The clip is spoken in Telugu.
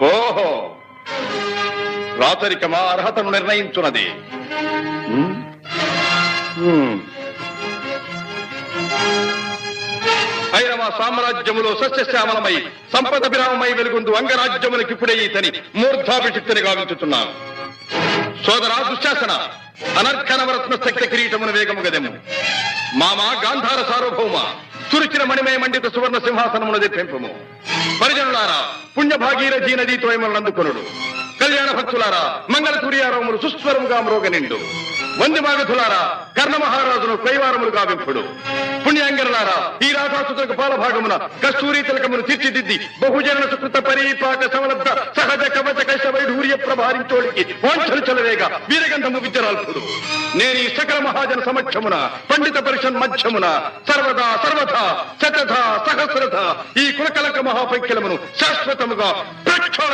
ఓహో, రాచరికమా అర్హతను నిర్ణయించున్నది. ఐరవ సామ్రాజ్యములో సస్యశ్యామలమై సంపద విరామమై వెలుగుందు అంగరాజ్యములకి ఇప్పుడే ఈతని మూర్ధాభిషిక్తిని గావించుతున్నాను. సోదరా దుశ్శాసన, అనర్ఘనవరత్న శక్తి కిరీటమును వేగము గదెము. మామా గాంధార సార్వభౌమ, చురిచిన మణిమయ మండిత సువర్ణ సింహాసనమును తెప్పింపము. పరిజనులారా, పుణ్యభాగీరథీ నదీ తోయములను అందుకొనుడు. కళ్యాణ భక్తులారా, మంగళ తుర్యారములు సుస్వరముగా మ్రోగనిండు. వంది మాగధులారా, కర్ణ మహారాజును కైవారములు గావింపుడు. పుణ్యాంగరులారా, ఈ రాధాసుతులకు పాలభాగమున కస్తూరి తిలకమును తీర్చిదిద్ది బహుజన సుకృత పరీపాక సమలబ్ధ సహజ కవచ కైశ వైఢూర్య ప్రభారించోడికి వాంఛలు చలవేగా వీరగంధము విద్యరాల్పుడు. నేను ఈ సకల మహాజన సమక్షమున పండిత పరిషన్ మధ్యమున సర్వదా సర్వథా శతధ సహస్రథ ఈ కులకలక మహాపైక్యలమును శాశ్వతముగా ప్రక్షాళన